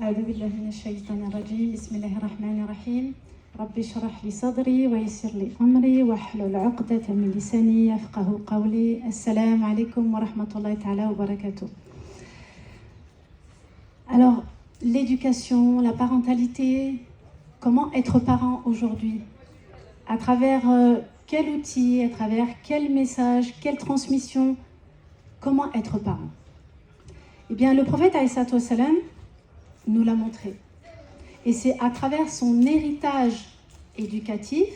أعوذ بالله من الشيطان الرجيم بسم الله الرحمن الرحيم رب اشرح لي صدري ويسر لي أمري واحلل عقدة من لساني يفقه قولي. السلام عليكم ورحمة الله تعالى وبركاته. Alors, l'éducation, la parentalité, comment être parent aujourd'hui? À travers quel outil, à travers quel message, quelle transmission, comment être parent? Eh bien, le prophète alayhi salatu wassalam nous l'a montré. Et c'est à travers son héritage éducatif,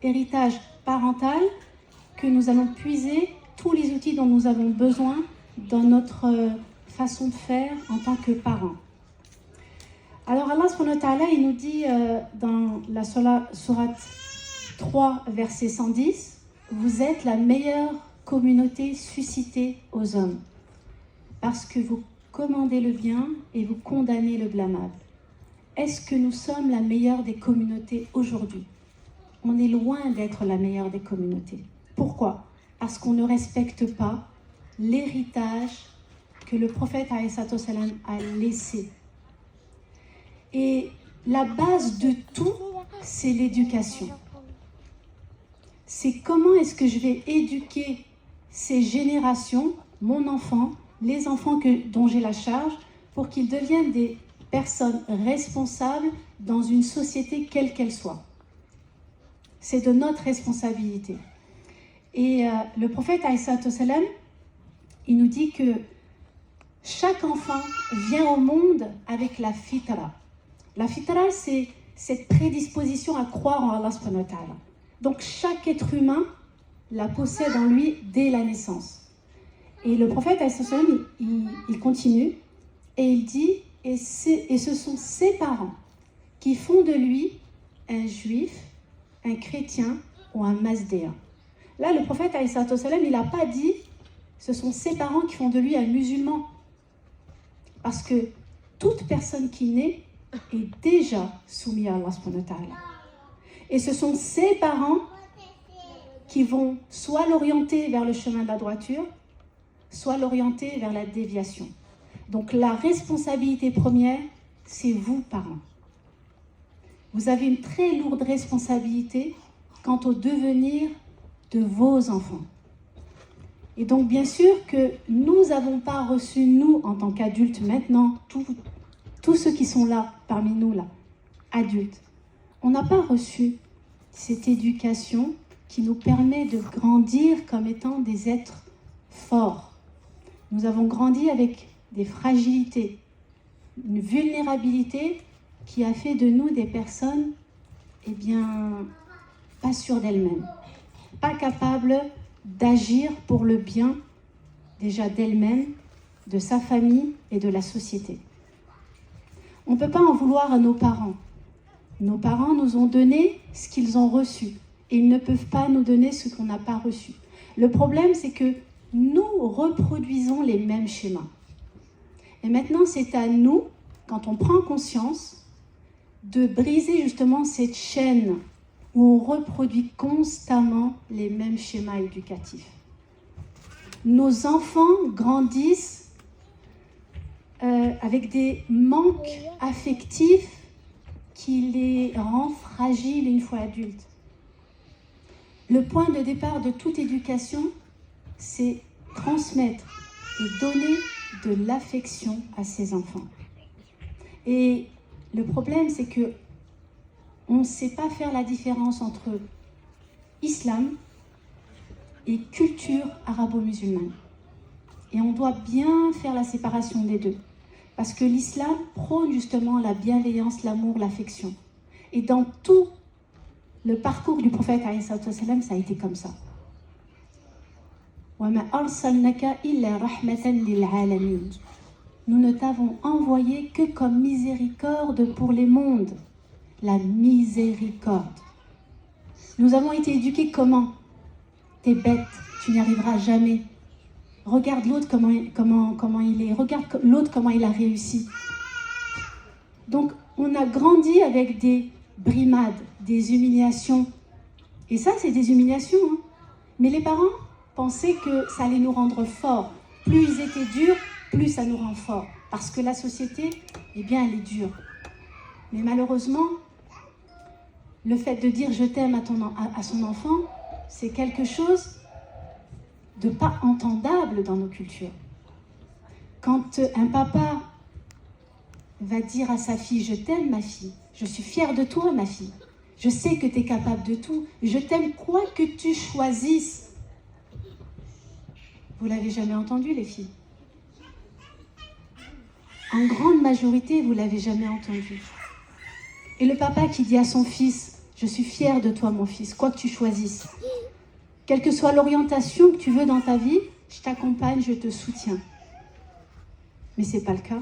héritage parental, que nous allons puiser tous les outils dont nous avons besoin dans notre façon de faire en tant que parents. Alors Allah subhanahu wa ta'ala, il nous dit dans la sourate 3, verset 110, « Vous êtes la meilleure communauté suscitée aux hommes, parce que vous commandez le bien et vous condamnez le blâmable. » Est-ce que nous sommes la meilleure des communautés aujourd'hui? On est loin d'être la meilleure des communautés. Pourquoi? Parce qu'on ne respecte pas l'héritage que le prophète alayhi salatu wassalam a laissé. Et la base de tout, c'est l'éducation. C'est comment est-ce que je vais éduquer ces générations, mon enfant, les enfants dont j'ai la charge, pour qu'ils deviennent des personnes responsables dans une société quelle qu'elle soit. C'est de notre responsabilité. Et le prophète alayhi salatu wassalam, il nous dit que chaque enfant vient au monde avec la fitra. La fitra, c'est cette prédisposition à croire en Allah subhanahu wa ta'ala. Donc chaque être humain la possède en lui dès la naissance. Et le prophète, il continue et il dit, et ce sont ses parents qui font de lui un juif, un chrétien ou un mazdéen. Là, le prophète, il n'a pas dit, ce sont ses parents qui font de lui un musulman. Parce que toute personne qui naît est déjà soumise à Allah subhanahu wa ta'ala. Et ce sont ses parents qui vont soit l'orienter vers le chemin de la droiture, soit l'orienter vers la déviation. Donc la responsabilité première, c'est vous, parents. Vous avez une très lourde responsabilité quant au devenir de vos enfants. Et donc bien sûr que nous n'avons pas reçu, nous, en tant qu'adultes maintenant, tous ceux qui sont là, parmi nous, là, adultes, on n'a pas reçu cette éducation qui nous permet de grandir comme étant des êtres forts. Nous avons grandi avec des fragilités, une vulnérabilité qui a fait de nous des personnes, eh bien, pas sûres d'elles-mêmes, pas capables d'agir pour le bien déjà d'elle-même, de sa famille et de la société. On ne peut pas en vouloir à nos parents. Nos parents nous ont donné ce qu'ils ont reçu et ils ne peuvent pas nous donner ce qu'on n'a pas reçu. Le problème, c'est que nous reproduisons les mêmes schémas. Et maintenant, c'est à nous, quand on prend conscience, de briser justement cette chaîne où on reproduit constamment les mêmes schémas éducatifs. Nos enfants grandissent avec des manques affectifs qui les rend fragiles une fois adultes. Le point de départ de toute éducation, c'est transmettre et donner de l'affection à ses enfants. Et le problème, c'est que on ne sait pas faire la différence entre islam et culture arabo-musulmane. Et on doit bien faire la séparation des deux. Parce que l'islam prône justement la bienveillance, l'amour, l'affection. Et dans tout le parcours du prophète, ça a été comme ça. وَمَا أَرْسَلْنَكَ إِلَّا رَحْمَةً لِلْعَالَمِينَ. Nous ne t'avons envoyé que comme miséricorde pour les mondes. La miséricorde. Nous avons été éduqués comment? T'es bête, tu n'y arriveras jamais. Regarde l'autre comment il est. Regarde l'autre comment il a réussi. Donc, on a grandi avec des brimades, des humiliations. Et ça, c'est des humiliations. Hein. Mais les parents pensaient que ça allait nous rendre forts. Plus ils étaient durs, plus ça nous rend forts. Parce que la société, eh bien, elle est dure. Mais malheureusement, le fait de dire « je t'aime » à son enfant, c'est quelque chose de pas entendable dans nos cultures. Quand un papa va dire à sa fille « je t'aime ma fille, je suis fière de toi ma fille, je sais que tu es capable de tout, je t'aime quoi que tu choisisses ». Vous l'avez jamais entendu les filles? En grande majorité, vous l'avez jamais entendu. Et le papa qui dit à son fils « je suis fière de toi mon fils, quoi que tu choisisses ». Quelle que soit l'orientation que tu veux dans ta vie, je t'accompagne, je te soutiens. Mais ce n'est pas le cas.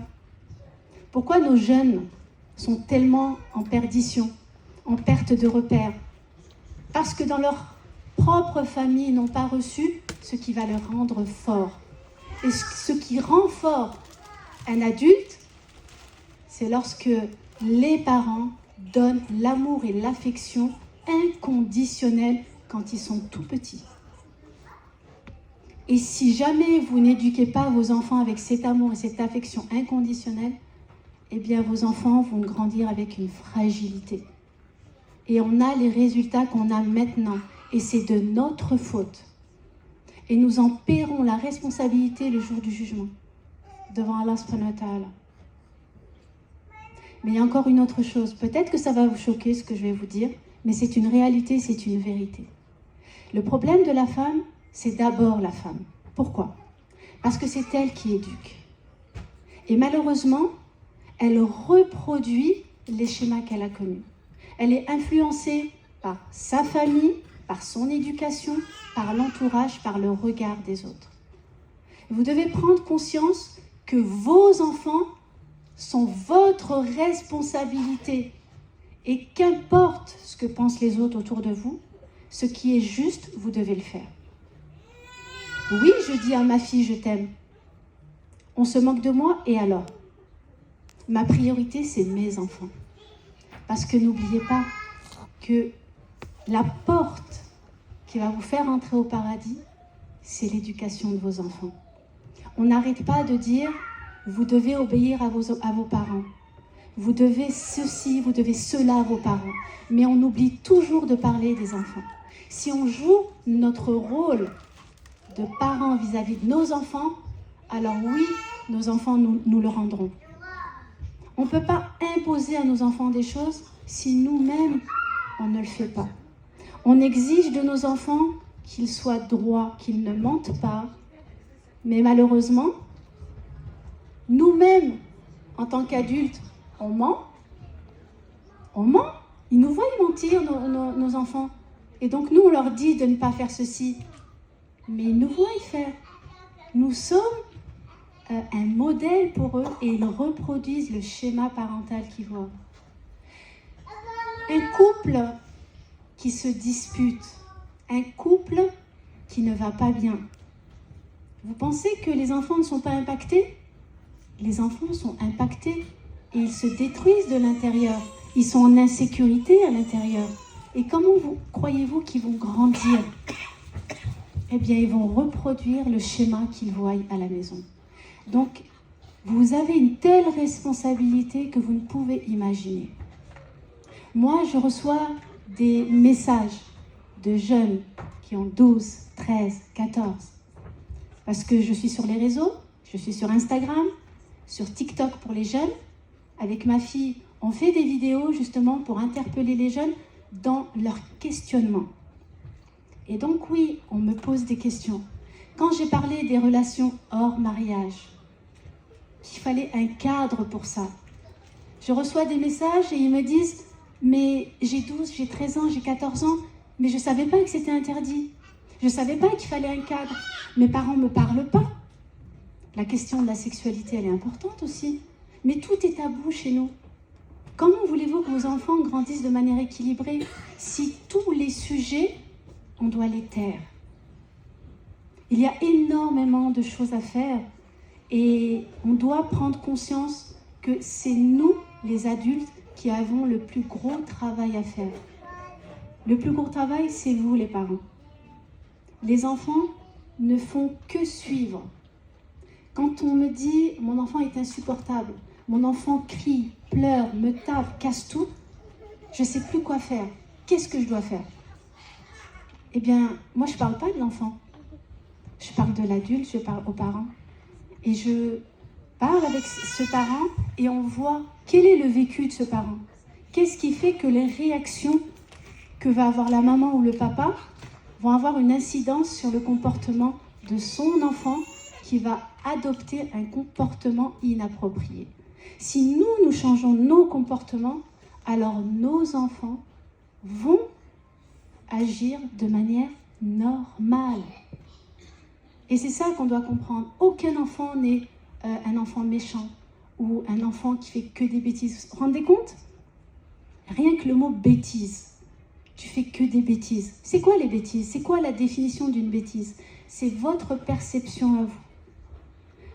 Pourquoi nos jeunes sont tellement en perdition, en perte de repères? Parce que dans leur propre famille, ils n'ont pas reçu ce qui va leur rendre fort. Et ce qui rend fort un adulte, c'est lorsque les parents donnent l'amour et l'affection inconditionnelle quand ils sont tout petits. Et si jamais vous n'éduquez pas vos enfants avec cet amour et cette affection inconditionnelle, eh bien vos enfants vont grandir avec une fragilité. Et on a les résultats qu'on a maintenant. Et c'est de notre faute. Et nous en paierons la responsabilité le jour du jugement, devant Allah subhanahu wa ta'ala. Mais il y a encore une autre chose. Peut-être que ça va vous choquer ce que je vais vous dire, mais c'est une réalité, c'est une vérité. Le problème de la femme, c'est d'abord la femme. Pourquoi? Parce que c'est elle qui éduque. Et malheureusement, elle reproduit les schémas qu'elle a connus. Elle est influencée par sa famille, par son éducation, par l'entourage, par le regard des autres. Vous devez prendre conscience que vos enfants sont votre responsabilité. Et qu'importe ce que pensent les autres autour de vous, ce qui est juste, vous devez le faire. Oui, je dis à ma fille, je t'aime. On se moque de moi, et alors? Ma priorité, c'est mes enfants. Parce que n'oubliez pas que la porte qui va vous faire entrer au paradis, c'est l'éducation de vos enfants. On n'arrête pas de dire, vous devez obéir à vos parents. Vous devez ceci, vous devez cela à vos parents. Mais on oublie toujours de parler des enfants. Si on joue notre rôle de parents vis-à-vis de nos enfants, alors oui, nos enfants nous le rendront. On ne peut pas imposer à nos enfants des choses si nous-mêmes, on ne le fait pas. On exige de nos enfants qu'ils soient droits, qu'ils ne mentent pas. Mais malheureusement, nous-mêmes, en tant qu'adultes, on ment. On ment. Ils nous voient mentir, nos enfants. Et donc nous, on leur dit de ne pas faire ceci. Mais ils nous voient y faire. Nous sommes un modèle pour eux et ils reproduisent le schéma parental qu'ils voient. Un couple qui se dispute, un couple qui ne va pas bien. Vous pensez que les enfants ne sont pas impactés? Les enfants sont impactés et ils se détruisent de l'intérieur. Ils sont en insécurité à l'intérieur. Et comment croyez-vous qu'ils vont grandir? Eh bien, ils vont reproduire le schéma qu'ils voient à la maison. Donc, vous avez une telle responsabilité que vous ne pouvez imaginer. Moi, je reçois des messages de jeunes qui ont 12, 13, 14. Parce que je suis sur les réseaux, je suis sur Instagram, sur TikTok pour les jeunes. Avec ma fille, on fait des vidéos justement pour interpeller les jeunes dans leur questionnement. Et donc oui, on me pose des questions. Quand j'ai parlé des relations hors mariage, qu'il fallait un cadre pour ça, je reçois des messages et ils me disent « mais j'ai 12, j'ai 13 ans, j'ai 14 ans, mais je ne savais pas que c'était interdit. Je ne savais pas qu'il fallait un cadre. Mes parents ne me parlent pas. » La question de la sexualité, elle est importante aussi. Mais tout est tabou chez nous. Comment voulez-vous que vos enfants grandissent de manière équilibrée si tous les sujets, on doit les taire? Il y a énormément de choses à faire et on doit prendre conscience que c'est nous, les adultes, qui avons le plus gros travail à faire. Le plus gros travail, c'est vous, les parents. Les enfants ne font que suivre. Quand on me dit « mon enfant est insupportable », mon enfant crie, pleure, me tape, casse tout, je ne sais plus quoi faire. Qu'est-ce que je dois faire? Eh bien, moi je ne parle pas de l'enfant. Je parle de l'adulte, je parle aux parents. Et je parle avec ce parent et on voit quel est le vécu de ce parent. Qu'est-ce qui fait que les réactions que va avoir la maman ou le papa vont avoir une incidence sur le comportement de son enfant qui va adopter un comportement inapproprié. Si nous changeons nos comportements, alors nos enfants vont agir de manière normale. Et c'est ça qu'on doit comprendre. Aucun enfant n'est un enfant méchant ou un enfant qui fait que des bêtises. Vous vous rendez compte? Rien que le mot bêtise. Tu fais que des bêtises. C'est quoi les bêtises? C'est quoi la définition d'une bêtise? C'est votre perception à vous.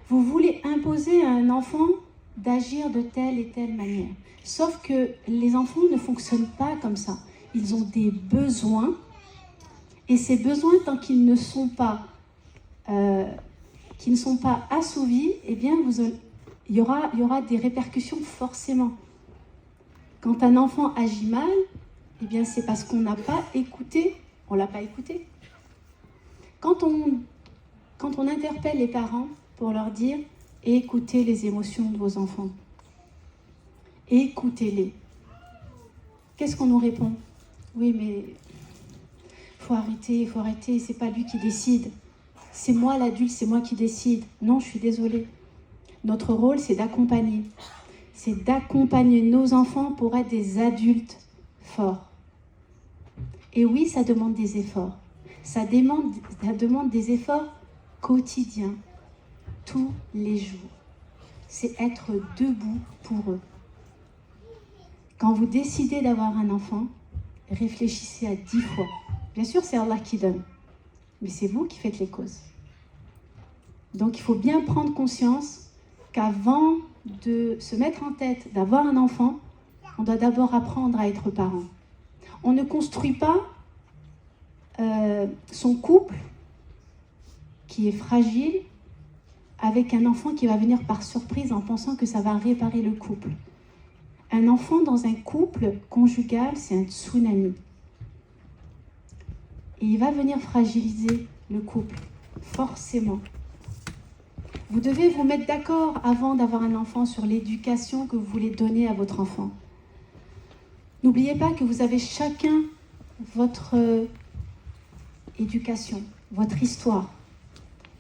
Vous voulez imposer à un enfant d'agir de telle et telle manière. Sauf que les enfants ne fonctionnent pas comme ça. Ils ont des besoins. Et ces besoins, tant qu'ils ne sont pas assouvis, eh bien, il y aura des répercussions forcément. Quand un enfant agit mal, eh bien, c'est parce qu'on n'a pas écouté, on ne l'a pas écouté. Quand on interpelle les parents pour leur dire « écoutez les émotions de vos enfants », écoutez-les. Qu'est-ce qu'on nous répond? Oui, mais il faut arrêter, c'est pas lui qui décide. C'est moi l'adulte, c'est moi qui décide. Non, je suis désolée. Notre rôle, c'est d'accompagner. C'est d'accompagner nos enfants pour être des adultes forts. Et oui, ça demande des efforts. Ça demande des efforts quotidiens, tous les jours. C'est être debout pour eux. Quand vous décidez d'avoir un enfant, réfléchissez à 10 fois. Bien sûr, c'est Allah qui donne, mais c'est vous qui faites les causes. Donc, il faut bien prendre conscience qu'avant de se mettre en tête d'avoir un enfant, on doit d'abord apprendre à être parent. On ne construit pas son couple, qui est fragile, avec un enfant qui va venir par surprise en pensant que ça va réparer le couple. Un enfant dans un couple conjugal, c'est un tsunami. Et il va venir fragiliser le couple, forcément. Vous devez vous mettre d'accord avant d'avoir un enfant sur l'éducation que vous voulez donner à votre enfant. N'oubliez pas que vous avez chacun votre éducation, votre histoire.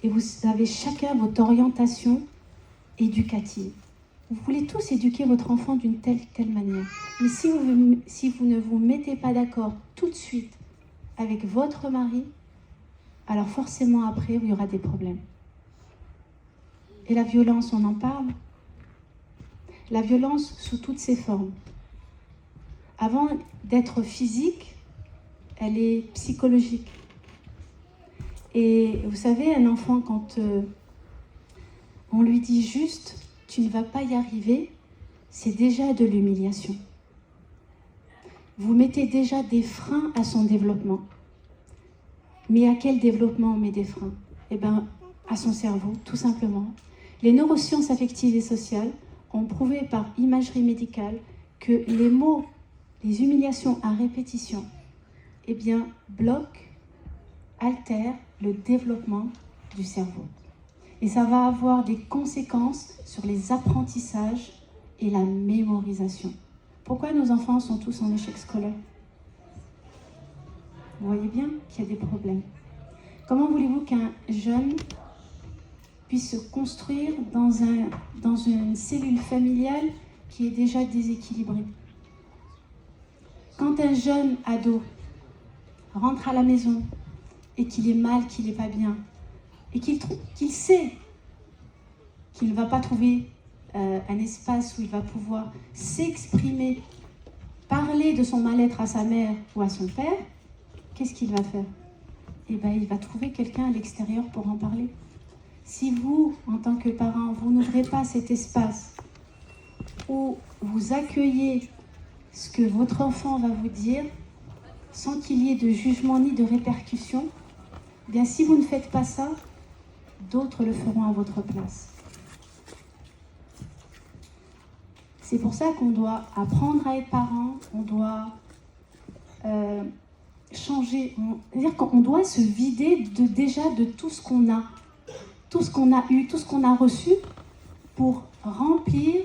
Et vous avez chacun votre orientation éducative. Vous voulez tous éduquer votre enfant d'une telle manière. Mais si vous ne vous mettez pas d'accord tout de suite avec votre mari, alors forcément après, il y aura des problèmes. Et la violence, on en parle. La violence sous toutes ses formes. Avant d'être physique, elle est psychologique. Et vous savez, un enfant, quand on lui dit juste « tu ne vas pas y arriver », c'est déjà de l'humiliation. Vous mettez déjà des freins à son développement. Mais à quel développement on met des freins? Eh bien, à son cerveau, tout simplement. Les neurosciences affectives et sociales ont prouvé par imagerie médicale que les mots, les humiliations à répétition, eh bien, bloquent, altèrent le développement du cerveau. Et ça va avoir des conséquences sur les apprentissages et la mémorisation. Pourquoi nos enfants sont tous en échec scolaire? Vous voyez bien qu'il y a des problèmes. Comment voulez-vous qu'un jeune puisse se construire dans une cellule familiale qui est déjà déséquilibrée? Quand un jeune ado rentre à la maison et qu'il est mal, qu'il n'est pas bien, et qu'il sait qu'il ne va pas trouver un espace où il va pouvoir s'exprimer, parler de son mal-être à sa mère ou à son père, qu'est-ce qu'il va faire? Eh bien, il va trouver quelqu'un à l'extérieur pour en parler. Si vous, en tant que parent, vous n'ouvrez pas cet espace où vous accueillez ce que votre enfant va vous dire, sans qu'il y ait de jugement ni de répercussion, eh bien, si vous ne faites pas ça, d'autres le feront à votre place. C'est pour ça qu'on doit apprendre à être parent, on doit changer, c'est-à-dire qu'on doit se vider de tout ce qu'on a, tout ce qu'on a eu, tout ce qu'on a reçu, pour remplir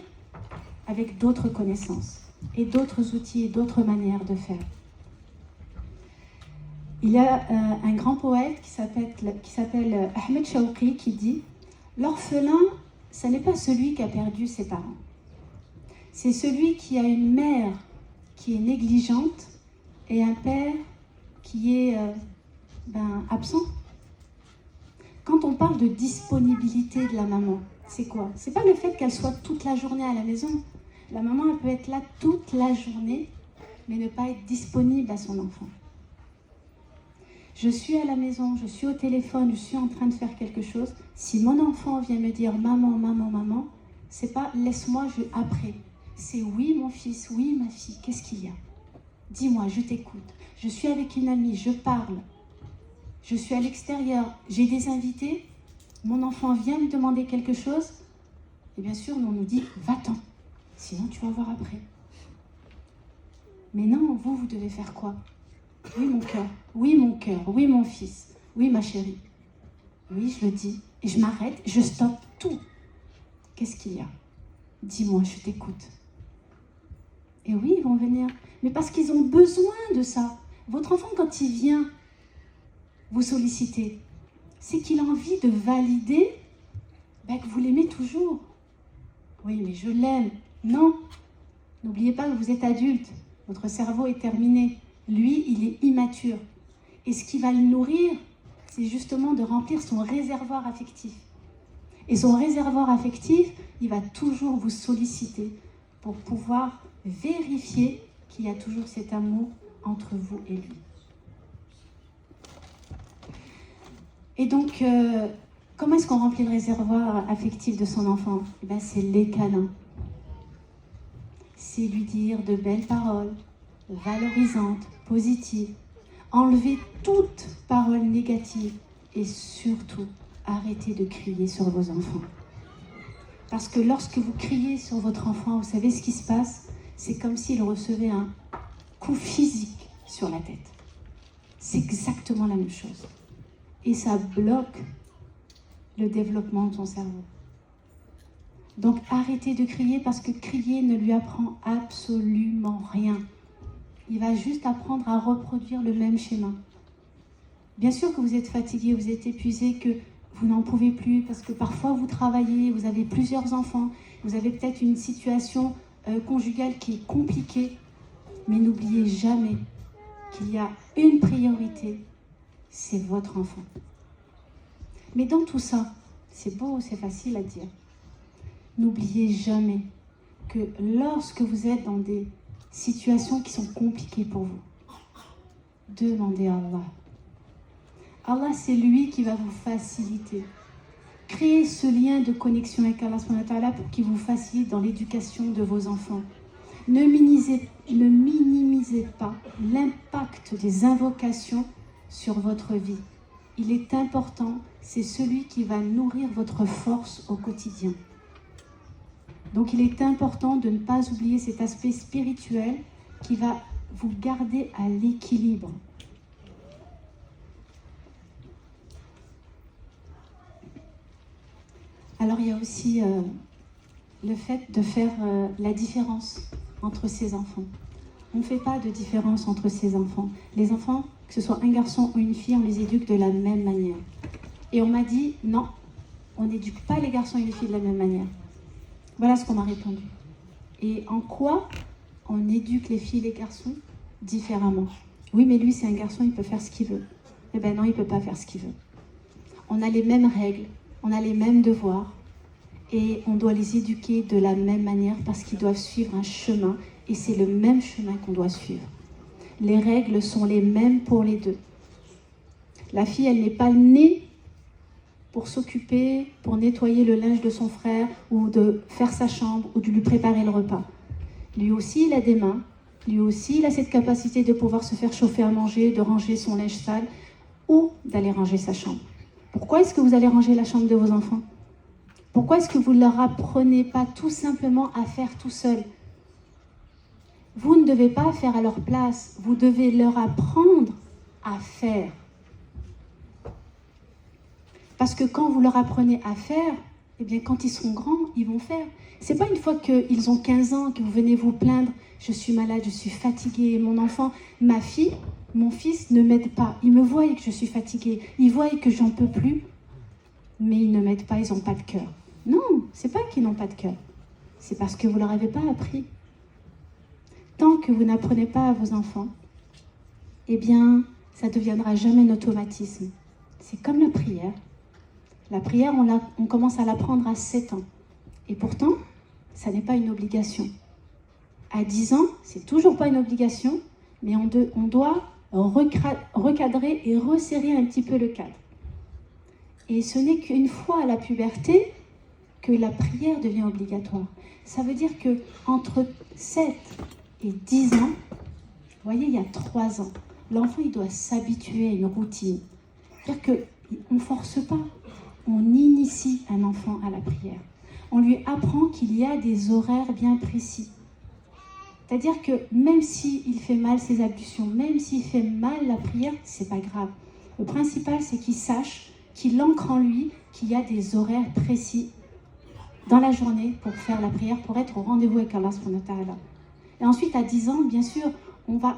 avec d'autres connaissances et d'autres outils et d'autres manières de faire. Il y a un grand poète qui s'appelle Ahmed Shawqi qui dit « L'orphelin, ce n'est pas celui qui a perdu ses parents. C'est celui qui a une mère qui est négligente et un père qui est absent. » Quand on parle de disponibilité de la maman, c'est quoi? C'est pas le fait qu'elle soit toute la journée à la maison. La maman, elle peut être là toute la journée, mais ne pas être disponible à son enfant. Je suis à la maison, je suis au téléphone, je suis en train de faire quelque chose. Si mon enfant vient me dire « Maman, maman, maman », c'est pas « Laisse-moi, après ». C'est « Oui, mon fils, oui, ma fille, qu'est-ce qu'il y a? Dis-moi, je t'écoute. Je suis avec une amie, je parle. Je suis à l'extérieur, j'ai des invités. Mon enfant vient me demander quelque chose. Et bien sûr, on nous dit « Va-t'en, sinon tu vas voir après ». Mais non, vous devez faire quoi? Oui, mon cœur, oui, mon fils, oui, ma chérie. Oui, je le dis, et je m'arrête, je stoppe tout. Qu'est-ce qu'il y a? Dis-moi, je t'écoute. Et oui, ils vont venir, mais parce qu'ils ont besoin de ça. Votre enfant, quand il vient vous solliciter, c'est qu'il a envie de valider que vous l'aimez toujours. Oui, mais je l'aime. Non, n'oubliez pas que vous êtes adulte, votre cerveau est terminé. Lui, il est immature. Et ce qui va le nourrir, c'est justement de remplir son réservoir affectif. Et son réservoir affectif, il va toujours vous solliciter pour pouvoir vérifier qu'il y a toujours cet amour entre vous et lui. Et donc, comment est-ce qu'on remplit le réservoir affectif de son enfant? C'est les câlins. C'est lui dire de belles paroles, valorisantes, positives. Enlevez toute parole négative et surtout, arrêtez de crier sur vos enfants. Parce que lorsque vous criez sur votre enfant, vous savez ce qui se passe? C'est comme s'il recevait un coup physique sur la tête. C'est exactement la même chose. Et ça bloque le développement de son cerveau. Donc arrêtez de crier parce que crier ne lui apprend absolument rien. Il va juste apprendre à reproduire le même schéma. Bien sûr que vous êtes fatigué, vous êtes épuisé, que vous n'en pouvez plus parce que parfois vous travaillez, vous avez plusieurs enfants, vous avez peut-être une situation conjugale qui est compliquée. Mais n'oubliez jamais qu'il y a une priorité, c'est votre enfant. Mais dans tout ça, c'est beau, c'est facile à dire. N'oubliez jamais que lorsque vous êtes dans des situations qui sont compliquées pour vous, demandez à Allah. Allah, c'est lui qui va vous faciliter. Créez ce lien de connexion avec Allah subhanahu wa ta'ala pour qu'il vous facilite dans l'éducation de vos enfants. Ne minimisez pas l'impact des invocations sur votre vie. Il est important, c'est celui qui va nourrir votre force au quotidien. Donc il est important de ne pas oublier cet aspect spirituel qui va vous garder à l'équilibre. Alors il y a aussi le fait de faire la différence entre ses enfants. On ne fait pas de différence entre ses enfants. Les enfants, que ce soit un garçon ou une fille, on les éduque de la même manière. Et on m'a dit, non, on n'éduque pas les garçons et les filles de la même manière. Voilà ce qu'on m'a répondu. Et en quoi on éduque les filles et les garçons différemment? Oui, mais lui, c'est un garçon, il peut faire ce qu'il veut. Eh bien non, il ne peut pas faire ce qu'il veut. On a les mêmes règles, on a les mêmes devoirs, et on doit les éduquer de la même manière parce qu'ils doivent suivre un chemin, et c'est le même chemin qu'on doit suivre. Les règles sont les mêmes pour les deux. La fille, elle n'est pas née pour s'occuper, pour nettoyer le linge de son frère, ou de faire sa chambre, ou de lui préparer le repas. Lui aussi, il a des mains. Lui aussi, il a cette capacité de pouvoir se faire chauffer à manger, de ranger son linge sale, ou d'aller ranger sa chambre. Pourquoi est-ce que vous allez ranger la chambre de vos enfants? Pourquoi est-ce que vous ne leur apprenez pas tout simplement à faire tout seul? Vous ne devez pas faire à leur place, vous devez leur apprendre à faire. Parce que quand vous leur apprenez à faire, eh bien quand ils seront grands, ils vont faire. C'est pas une fois qu'ils ont 15 ans que vous venez vous plaindre, je suis malade, je suis fatiguée, mon enfant, ma fille, mon fils ne m'aide pas. Ils me voient que je suis fatiguée, ils voient que j'en peux plus, mais ils ne m'aident pas, ils n'ont pas de cœur. Non, c'est pas qu'ils n'ont pas de cœur, c'est parce que vous leur avez pas appris. Tant que vous n'apprenez pas à vos enfants, eh bien, ça ne deviendra jamais un automatisme. C'est comme la prière. La prière, on commence à l'apprendre à 7 ans. Et pourtant, ça n'est pas une obligation. À 10 ans, c'est toujours pas une obligation, mais on doit recadrer et resserrer un petit peu le cadre. Et ce n'est qu'une fois à la puberté que la prière devient obligatoire. Ça veut dire que entre 7 et 10 ans, vous voyez, il y a 3 ans, l'enfant il doit s'habituer à une routine. C'est-à-dire qu'on ne force pas, on initie un enfant à la prière. On lui apprend qu'il y a des horaires bien précis. C'est-à-dire que même s'il fait mal ses ablutions, même s'il fait mal la prière, c'est pas grave. Le principal, c'est qu'il sache, qu'il ancre en lui qu'il y a des horaires précis dans la journée pour faire la prière, pour être au rendez-vous avec Allah subhanahu wa ta'ala. Et ensuite, à 10 ans, bien sûr, on va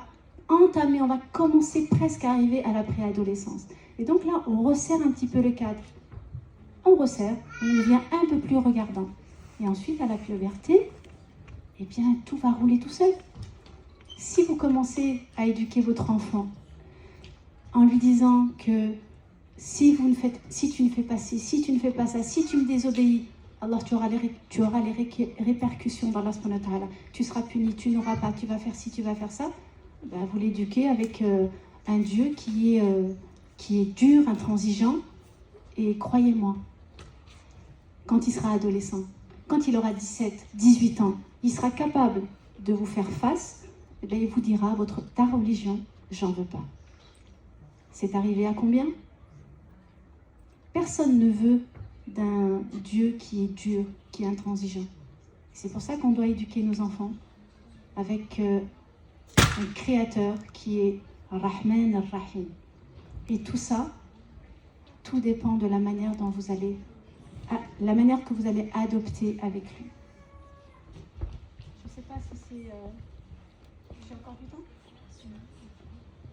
commencer presque à arriver à la préadolescence. Et donc là, on resserre un petit peu le cadre. On resserre, on devient un peu plus regardant. Et ensuite, à la puberté, eh bien, tout va rouler tout seul. Si vous commencez à éduquer votre enfant en lui disant que si tu ne fais pas ci, si tu ne fais pas ça, si tu me désobéis, Allah, tu auras les répercussions dans Allah subhanahu wa ta'ala. Tu seras puni, tu n'auras pas, tu vas faire ci, tu vas faire ça. Ben, vous l'éduquez avec un Dieu qui est dur, intransigeant. Et croyez-moi, quand il sera adolescent, quand il aura 17, 18 ans, il sera capable de vous faire face, et bien il vous dira, ta religion, j'en veux pas. C'est arrivé à combien? Personne ne veut d'un Dieu qui est dur, qui est intransigeant. C'est pour ça qu'on doit éduquer nos enfants avec un créateur qui est Rahman Ar-Rahim. Et tout ça, tout dépend de la manière dont la manière que vous allez adopter avec lui. Je ne sais pas si c'est... J'ai encore du temps?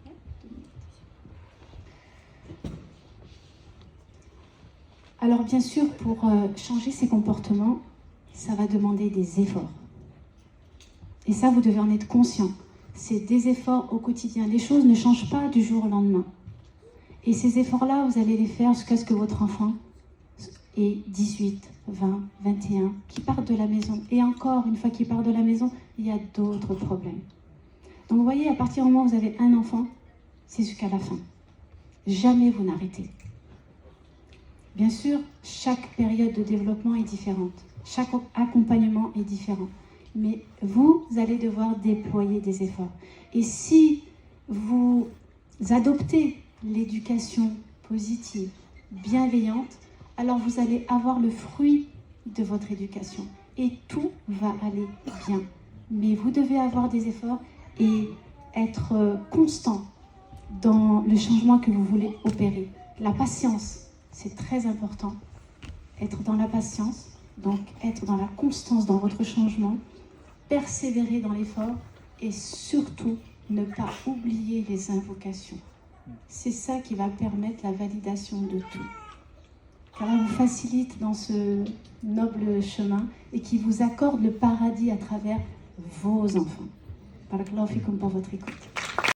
Ouais, 2 minutes. Alors bien sûr, pour changer ses comportements, ça va demander des efforts. Et ça, vous devez en être conscient. C'est des efforts au quotidien. Les choses ne changent pas du jour au lendemain. Et ces efforts-là, vous allez les faire jusqu'à ce que votre enfant ait 18, 20, 21, qui parte de la maison. Et encore, une fois qu'il part de la maison, il y a d'autres problèmes. Donc vous voyez, à partir du moment où vous avez un enfant, c'est jusqu'à la fin. Jamais vous n'arrêtez. Bien sûr, chaque période de développement est différente. Chaque accompagnement est différent. Mais vous allez devoir déployer des efforts. Et si vous adoptez l'éducation positive, bienveillante, alors vous allez avoir le fruit de votre éducation. Et tout va aller bien. Mais vous devez avoir des efforts et être constant dans le changement que vous voulez opérer. La patience, c'est très important. Être dans la patience, donc être dans la constance dans votre changement, persévérer dans l'effort et surtout ne pas oublier les invocations. C'est ça qui va permettre la validation de tout. Car elle vous facilite dans ce noble chemin et qui vous accorde le paradis à travers vos enfants. Barakallahu fikum pour votre écoute.